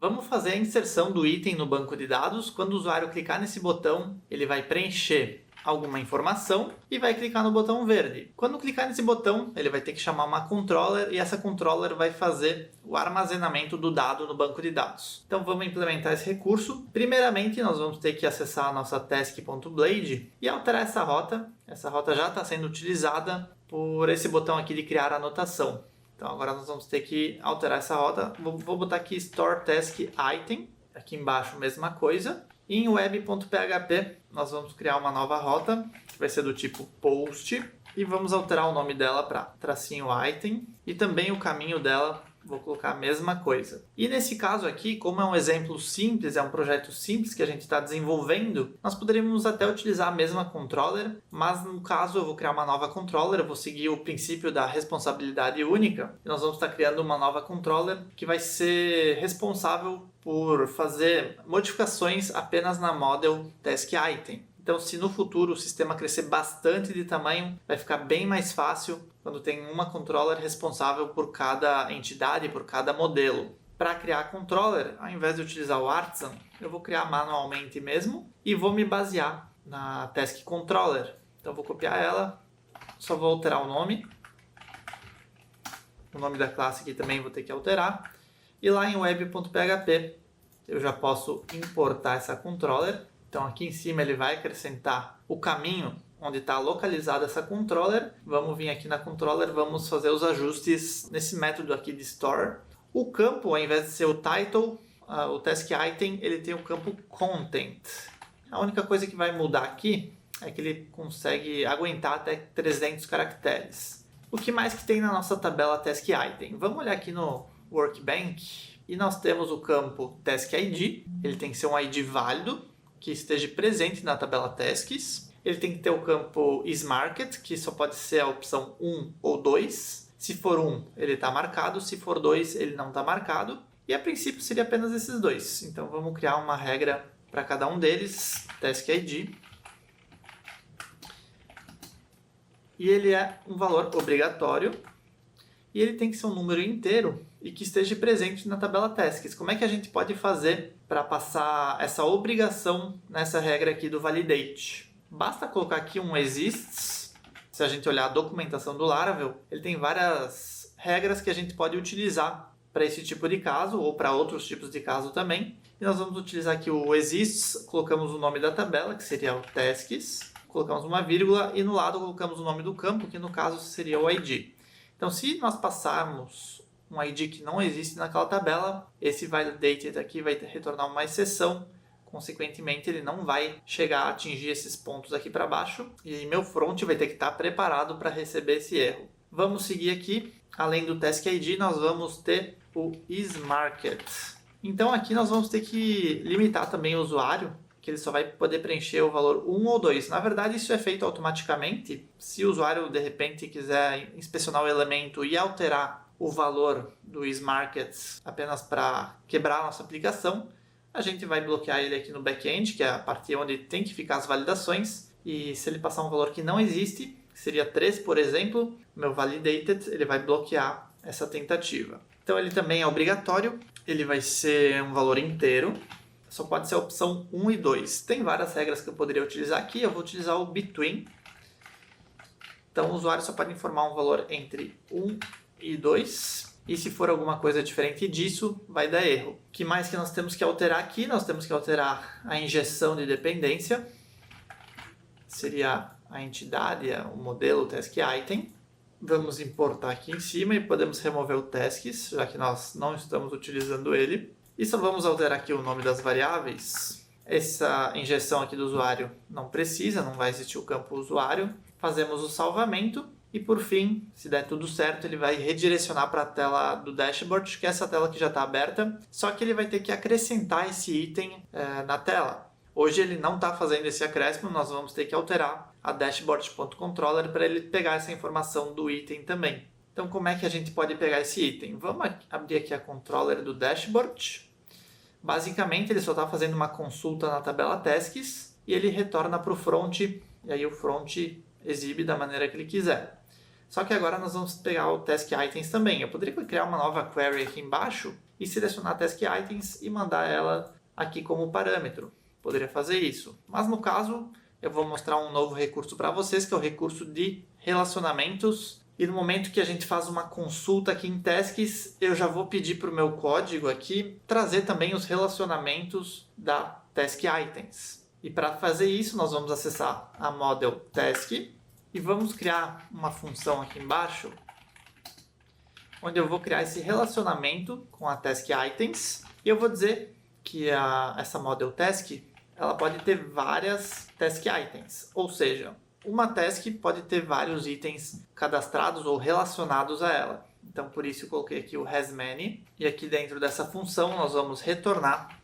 Vamos fazer a inserção do item no banco de dados. Quando o usuário clicar nesse botão, ele vai preencher alguma informação e vai clicar no botão verde. Quando clicar nesse botão, ele vai ter que chamar uma controller e essa controller vai fazer o armazenamento do dado no banco de dados. Então vamos implementar esse recurso. Primeiramente, nós vamos ter que acessar a nossa task.blade e alterar essa rota. Essa rota já está sendo utilizada por esse botão aqui de criar anotação. Então agora nós vamos ter que alterar essa rota. Vou botar aqui Store Task Item. Aqui embaixo mesma coisa. E em web.php nós vamos criar uma nova rota, que vai ser do tipo post. E vamos alterar o nome dela para tracinho item. E também o caminho dela, vou colocar a mesma coisa. E nesse caso aqui, como é um exemplo simples, é um projeto simples que a gente está desenvolvendo, nós poderíamos até utilizar a mesma controller, mas no caso eu vou criar uma nova controller, eu vou seguir o princípio da responsabilidade única, e nós vamos estar criando uma nova controller que vai ser responsável por fazer modificações apenas na model task item. Então, se no futuro o sistema crescer bastante de tamanho, vai ficar bem mais fácil quando tem uma controller responsável por cada entidade, por cada modelo. Para criar a controller, ao invés de utilizar o Artisan, eu vou criar manualmente mesmo e vou me basear na Task Controller. Então, vou copiar ela, só vou alterar o nome da classe aqui também vou ter que alterar. E lá em web.php eu já posso importar essa controller. Então aqui em cima ele vai acrescentar o caminho onde está localizada essa controller. Vamos vir aqui na controller, vamos fazer os ajustes nesse método aqui de store. O campo, ao invés de ser o title, o task item, ele tem o campo content. A única coisa que vai mudar aqui é que ele consegue aguentar até 300 caracteres. O que mais que tem na nossa tabela task item? Vamos olhar aqui no Workbench e nós temos o campo task ID. Ele tem que ser um ID válido, que esteja presente na tabela tasks. Ele tem que ter o campo isMarked, que só pode ser a opção 1 ou 2. Se for 1, ele está marcado. Se for 2, ele não está marcado. E a princípio seria apenas esses dois. Então vamos criar uma regra para cada um deles. Task ID. E ele é um valor obrigatório. E ele tem que ser um número inteiro e que esteja presente na tabela tasks. Como é que a gente pode fazer para passar essa obrigação nessa regra aqui do validate? Basta colocar aqui um exists. Se a gente olhar a documentação do Laravel, ele tem várias regras que a gente pode utilizar para esse tipo de caso ou para outros tipos de caso também. E nós vamos utilizar aqui o exists, colocamos o nome da tabela, que seria o tasks, colocamos uma vírgula e no lado colocamos o nome do campo, que no caso seria o ID. Então, se nós passarmos um ID que não existe naquela tabela, esse validated aqui vai retornar uma exceção. Consequentemente, ele não vai chegar a atingir esses pontos aqui para baixo. E meu front vai ter que estar preparado para receber esse erro. Vamos seguir aqui. Além do task ID, nós vamos ter o isMarked. Então, aqui nós vamos ter que limitar também o usuário, que ele só vai poder preencher o valor 1 ou 2. Na verdade, isso é feito automaticamente. Se o usuário, de repente, quiser inspecionar o elemento e alterar o valor do isMarked apenas para quebrar a nossa aplicação, a gente vai bloquear ele aqui no back-end, que é a parte onde tem que ficar as validações. E se ele passar um valor que não existe, que seria 3, por exemplo, meu validated, ele vai bloquear essa tentativa. Então, ele também é obrigatório. Ele vai ser um valor inteiro. Só pode ser a opção 1 e 2. Tem várias regras que eu poderia utilizar aqui. Eu vou utilizar o between. Então, o usuário só pode informar um valor entre 1 e 2. E se for alguma coisa diferente disso, vai dar erro. O que mais que nós temos que alterar aqui? Nós temos que alterar a injeção de dependência. Seria a entidade, o modelo, o task item. Vamos importar aqui em cima e podemos remover o tasks, já que nós não estamos utilizando ele. E só vamos alterar aqui o nome das variáveis. Essa injeção aqui do usuário não precisa, não vai existir o campo usuário. Fazemos o salvamento e por fim, se der tudo certo, ele vai redirecionar para a tela do dashboard, que é essa tela que já está aberta. Só que ele vai ter que acrescentar esse item na tela. Hoje ele não está fazendo esse acréscimo, nós vamos ter que alterar a dashboard.controller para ele pegar essa informação do item também. Então como é que a gente pode pegar esse item? Vamos abrir aqui a controller do dashboard. Basicamente, ele só está fazendo uma consulta na tabela tasks e ele retorna para o front, e aí o front exibe da maneira que ele quiser. Só que agora nós vamos pegar o task items também. Eu poderia criar uma nova query aqui embaixo e selecionar task items e mandar ela aqui como parâmetro. Poderia fazer isso, mas no caso eu vou mostrar um novo recurso para vocês, que é o recurso de relacionamentos. E no momento que a gente faz uma consulta aqui em tasks, eu já vou pedir para o meu código aqui trazer também os relacionamentos da task items. E para fazer isso, nós vamos acessar a model task e vamos criar uma função aqui embaixo, onde eu vou criar esse relacionamento com a task items. E eu vou dizer que essa model task ela pode ter várias task items, ou seja, uma task pode ter vários itens cadastrados ou relacionados a ela. Então, por isso eu coloquei aqui o hasMany. E aqui dentro dessa função nós vamos retornar.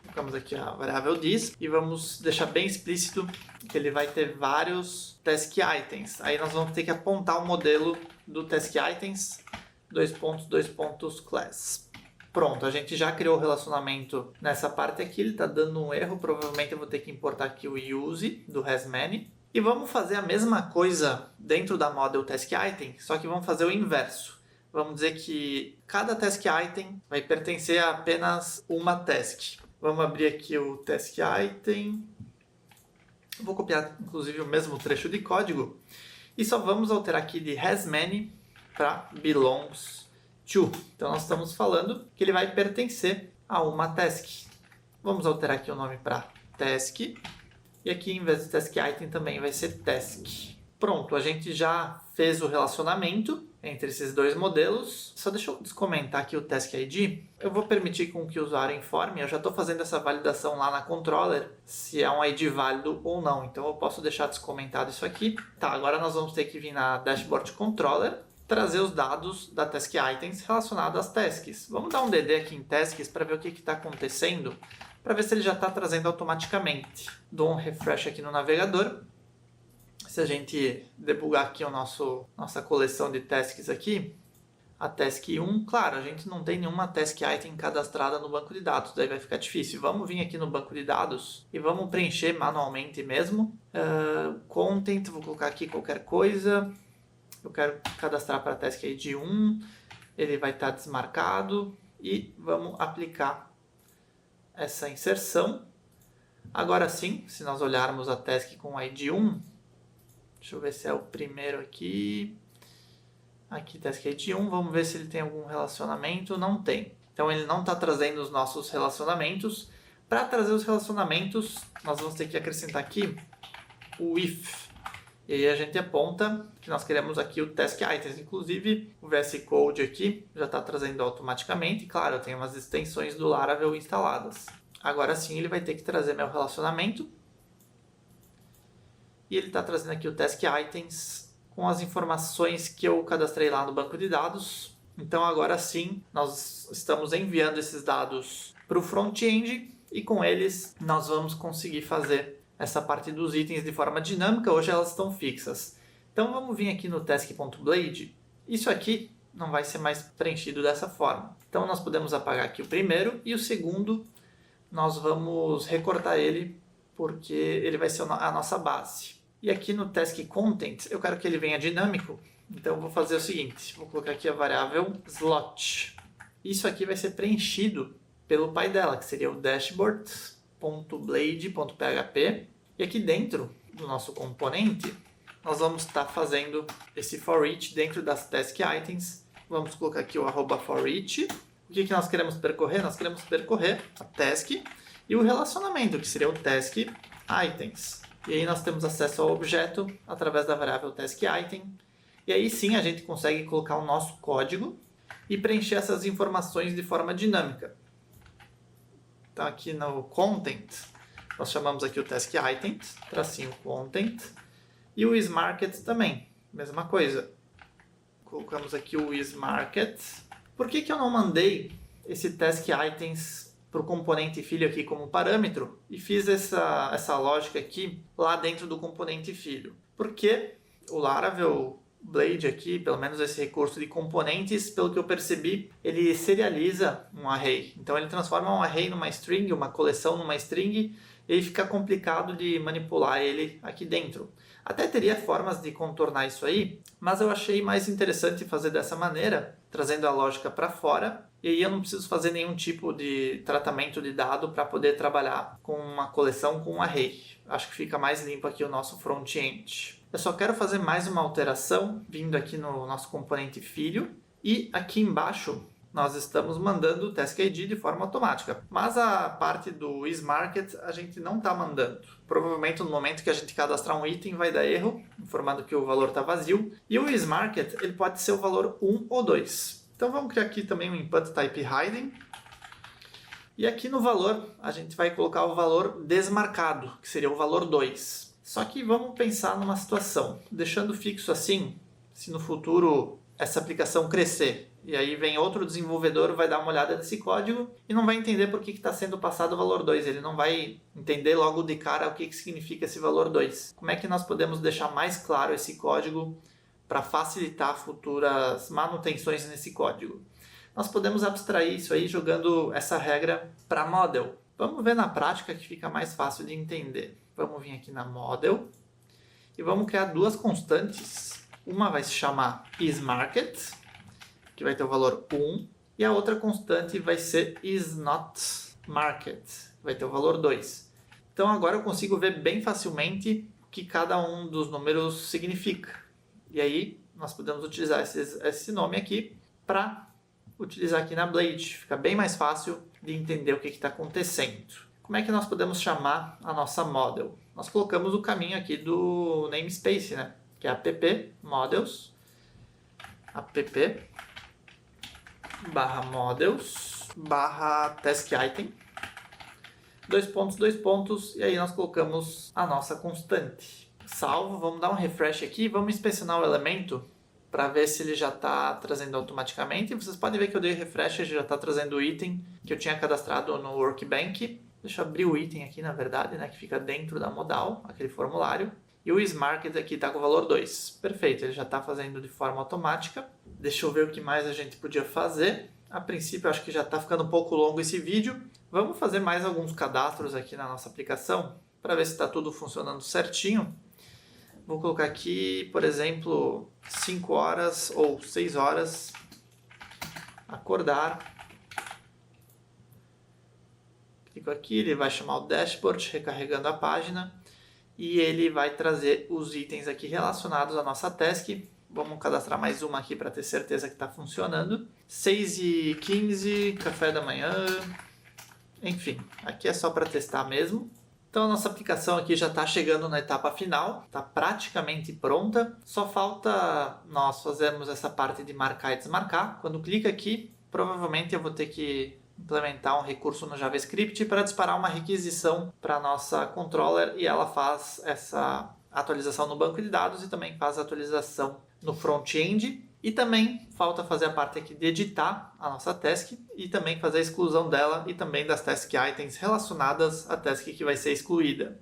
Colocamos aqui a variável this e vamos deixar bem explícito que ele vai ter vários task items. Aí nós vamos ter que apontar o modelo do task items, class. Pronto, a gente já criou o relacionamento nessa parte aqui. Ele está dando um erro, provavelmente eu vou ter que importar aqui o use do hasMany. E vamos fazer a mesma coisa dentro da model task item, só que vamos fazer o inverso. Vamos dizer que cada task item vai pertencer a apenas uma task. Vamos abrir aqui o task item. Vou copiar inclusive o mesmo trecho de código. E só vamos alterar aqui de hasMany para belongs to. Então nós estamos falando que ele vai pertencer a uma task. Vamos alterar aqui o nome para task. E aqui, em vez de task item, também vai ser task. Pronto, a gente já fez o relacionamento entre esses dois modelos. Só deixa eu descomentar aqui o task ID. Eu vou permitir com que o usuário informe. Eu já estou fazendo essa validação lá na controller, se é um ID válido ou não. Então eu posso deixar descomentado isso aqui. Tá, agora nós vamos ter que vir na dashboard controller, trazer os dados da task items relacionados às tasks. Vamos dar um DD aqui em tasks para ver o que está acontecendo, para ver se ele já está trazendo automaticamente. Dou um refresh aqui no navegador. Se a gente debugar aqui nossa coleção de tasks aqui, a task 1, claro, a gente não tem nenhuma task item cadastrada no banco de dados, daí vai ficar difícil. Vamos vir aqui no banco de dados e vamos preencher manualmente mesmo. Content, vou colocar aqui qualquer coisa. Eu quero cadastrar para a task ID 1, ele vai estar desmarcado e vamos aplicar essa inserção. Agora sim, se nós olharmos a task com ID 1, deixa eu ver se é o primeiro aqui. Aqui task ID 1, vamos ver se ele tem algum relacionamento. Não tem. Então ele não está trazendo os nossos relacionamentos. Para trazer os relacionamentos, nós vamos ter que acrescentar aqui o if. E aí a gente aponta que nós queremos aqui o task items. Inclusive o VS Code aqui já está trazendo automaticamente. Claro, eu tenho umas extensões do Laravel instaladas. Agora sim ele vai ter que trazer meu relacionamento. E ele está trazendo aqui o task items com as informações que eu cadastrei lá no banco de dados. Então agora sim nós estamos enviando esses dados para o front-end e com eles nós vamos conseguir fazer essa parte dos itens de forma dinâmica. Hoje elas estão fixas. Então vamos vir aqui no task.blade. Isso aqui não vai ser mais preenchido dessa forma. Então nós podemos apagar aqui o primeiro e o segundo nós vamos recortar ele porque ele vai ser a nossa base. E aqui no task content eu quero que ele venha dinâmico. Então eu vou fazer o seguinte, vou colocar aqui a variável slot. Isso aqui vai ser preenchido pelo pai dela, que seria o dashboard.blade.php. E aqui dentro do nosso componente, nós vamos estar fazendo esse for each dentro das task items. Vamos colocar aqui o @for each. O que nós queremos percorrer? Nós queremos percorrer a task e o relacionamento, que seria o task items. E aí nós temos acesso ao objeto através da variável task item. E aí sim a gente consegue colocar o nosso código e preencher essas informações de forma dinâmica. Então aqui no content, nós chamamos aqui o task items, tracinho content, e o isMarket também, mesma coisa. Colocamos aqui o isMarket. Por que eu não mandei esse task items para o componente filho aqui como parâmetro e fiz essa lógica aqui lá dentro do componente filho? Porque o Laravel Blade aqui, pelo menos esse recurso de componentes, pelo que eu percebi, ele serializa um array. Então ele transforma um array numa string, uma coleção numa string, e aí fica complicado de manipular ele aqui dentro. Até teria formas de contornar isso aí, mas eu achei mais interessante fazer dessa maneira, trazendo a lógica para fora e aí eu não preciso fazer nenhum tipo de tratamento de dado para poder trabalhar com uma coleção com um array. Acho que fica mais limpo aqui o nosso front-end. Eu só quero fazer mais uma alteração, vindo aqui no nosso componente filho, e aqui embaixo nós estamos mandando o Task ID de forma automática. Mas a parte do isMarket a gente não está mandando. Provavelmente no momento que a gente cadastrar um item vai dar erro, informando que o valor está vazio. E o isMarket ele pode ser o valor 1 ou 2. Então vamos criar aqui também um input type hiding. E aqui no valor a gente vai colocar o valor desmarcado, que seria o valor 2. Só que vamos pensar numa situação. Deixando fixo assim, se no futuro essa aplicação crescer, e aí vem outro desenvolvedor, vai dar uma olhada nesse código e não vai entender por que está sendo passado o valor 2. Ele não vai entender logo de cara o que significa esse valor 2. Como é que nós podemos deixar mais claro esse código para facilitar futuras manutenções nesse código? Nós podemos abstrair isso aí jogando essa regra para model. Vamos ver na prática que fica mais fácil de entender. Vamos vir aqui na model e vamos criar duas constantes. Uma vai se chamar isMarket, que vai ter o valor 1, e a outra constante vai ser isNotMarket, que vai ter o valor 2. Então agora eu consigo ver bem facilmente o que cada um dos números significa. E aí nós podemos utilizar esse nome aqui para utilizar aqui na Blade. Fica bem mais fácil de entender o que está acontecendo. Como é que nós podemos chamar a nossa model? Nós colocamos o caminho aqui do namespace, né? Que é app models, app /models /taskItem, dois pontos, e aí nós colocamos a nossa constante. Salvo, vamos dar um refresh aqui, vamos inspecionar o elemento para ver se ele já está trazendo automaticamente. Vocês podem ver que eu dei refresh, ele já está trazendo o item que eu tinha cadastrado no Workbench. Deixa eu abrir o item aqui, na verdade, né, que fica dentro da modal, aquele formulário. E o isMarket aqui está com o valor 2. Perfeito, ele já está fazendo de forma automática. Deixa eu ver o que mais a gente podia fazer. A princípio, acho que já está ficando um pouco longo esse vídeo. Vamos fazer mais alguns cadastros aqui na nossa aplicação para ver se está tudo funcionando certinho. Vou colocar aqui, por exemplo, 5 horas ou 6 horas. Acordar. Clico aqui, ele vai chamar o dashboard, recarregando a página. E ele vai trazer os itens aqui relacionados à nossa task. Vamos cadastrar mais uma aqui para ter certeza que está funcionando. 6h15, café da manhã. Enfim, aqui é só para testar mesmo. Então a nossa aplicação aqui já está chegando na etapa final. Está praticamente pronta. Só falta nós fazermos essa parte de marcar e desmarcar. Quando clica aqui, provavelmente eu vou ter que implementar um recurso no JavaScript para disparar uma requisição para a nossa controller e ela faz essa atualização no banco de dados e também faz a atualização no front-end. E também falta fazer a parte aqui de editar a nossa task e também fazer a exclusão dela e também das task items relacionadas à task que vai ser excluída.